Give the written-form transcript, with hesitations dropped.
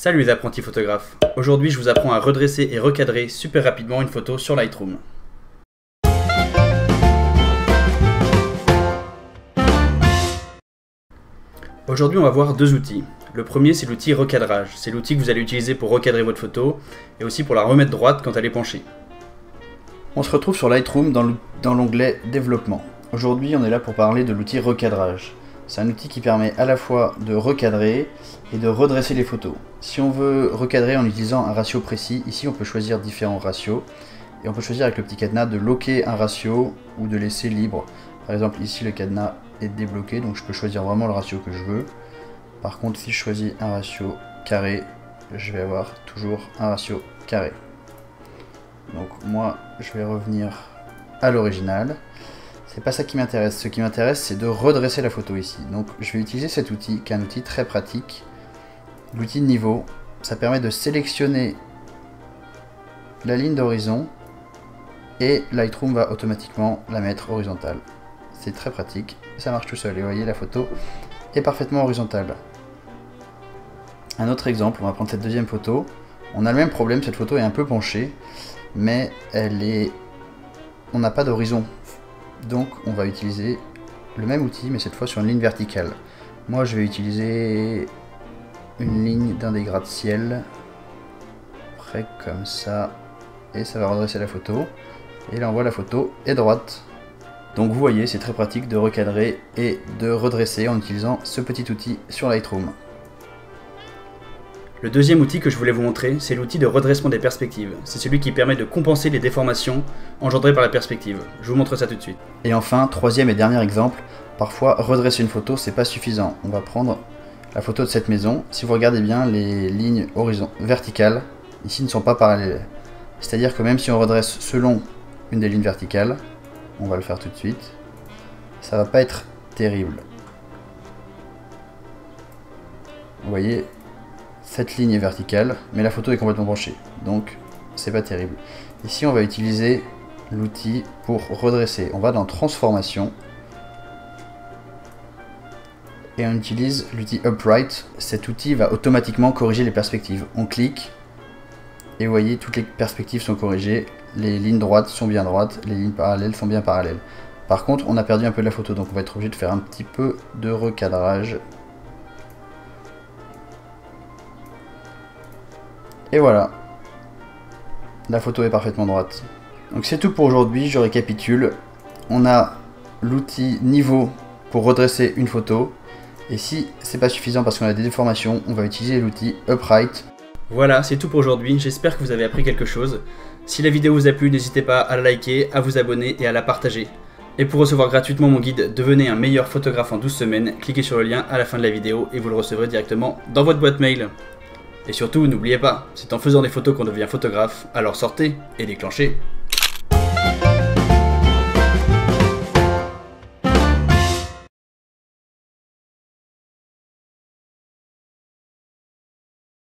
Salut les apprentis photographes. Aujourd'hui je vous apprends à redresser et recadrer super rapidement une photo sur Lightroom. Aujourd'hui on va voir deux outils. Le premier c'est l'outil recadrage. C'est l'outil que vous allez utiliser pour recadrer votre photo et aussi pour la remettre droite quand elle est penchée. On se retrouve sur Lightroom dans l'onglet développement. Aujourd'hui on est là pour parler de l'outil recadrage. C'est un outil qui permet à la fois de recadrer et de redresser les photos. Si on veut recadrer en utilisant un ratio précis, ici on peut choisir différents ratios. Et on peut choisir avec le petit cadenas de locker un ratio ou de laisser libre. Par exemple ici le cadenas est débloqué, donc je peux choisir vraiment le ratio que je veux. Par contre si je choisis un ratio carré, je vais avoir toujours un ratio carré. Donc moi je vais revenir à l'original. C'est pas ça qui m'intéresse. Ce qui m'intéresse, c'est de redresser la photo ici. Donc je vais utiliser cet outil, qui est un outil très pratique. L'outil de niveau, ça permet de sélectionner la ligne d'horizon et Lightroom va automatiquement la mettre horizontale. C'est très pratique, ça marche tout seul. Et vous voyez, la photo est parfaitement horizontale. Un autre exemple, on va prendre cette deuxième photo. On a le même problème, cette photo est un peu penchée, mais on n'a pas d'horizon. Donc on va utiliser le même outil mais cette fois sur une ligne verticale. Moi je vais utiliser une ligne d'un des gratte-ciel, près comme ça, et ça va redresser la photo. Et là on voit la photo est droite. Donc vous voyez, c'est très pratique de recadrer et de redresser en utilisant ce petit outil sur Lightroom. Le deuxième outil que je voulais vous montrer, c'est l'outil de redressement des perspectives. C'est celui qui permet de compenser les déformations engendrées par la perspective. Je vous montre ça tout de suite. Et enfin, troisième et dernier exemple, parfois redresser une photo, c'est pas suffisant. On va prendre la photo de cette maison. Si vous regardez bien, les lignes verticales, ici ne sont pas parallèles. C'est-à-dire que même si on redresse selon une des lignes verticales, on va le faire tout de suite, ça va pas être terrible. Vous voyez, cette ligne est verticale, mais la photo est complètement penchée, donc c'est pas terrible. Ici on va utiliser l'outil pour redresser. On va dans transformation et on utilise l'outil upright. Cet outil va automatiquement corriger les perspectives. On clique et vous voyez, toutes les perspectives sont corrigées, les lignes droites sont bien droites, les lignes parallèles sont bien parallèles. Par contre on a perdu un peu de la photo, donc on va être obligé de faire un petit peu de recadrage. Et voilà, la photo est parfaitement droite. Donc c'est tout pour aujourd'hui, je récapitule. On a l'outil niveau pour redresser une photo. Et si c'est pas suffisant parce qu'on a des déformations, on va utiliser l'outil upright. Voilà, c'est tout pour aujourd'hui, j'espère que vous avez appris quelque chose. Si la vidéo vous a plu, n'hésitez pas à la liker, à vous abonner et à la partager. Et pour recevoir gratuitement mon guide « Devenez un meilleur photographe en 12 semaines », cliquez sur le lien à la fin de la vidéo et vous le recevrez directement dans votre boîte mail. Et surtout, n'oubliez pas, c'est en faisant des photos qu'on devient photographe, alors sortez et déclenchez.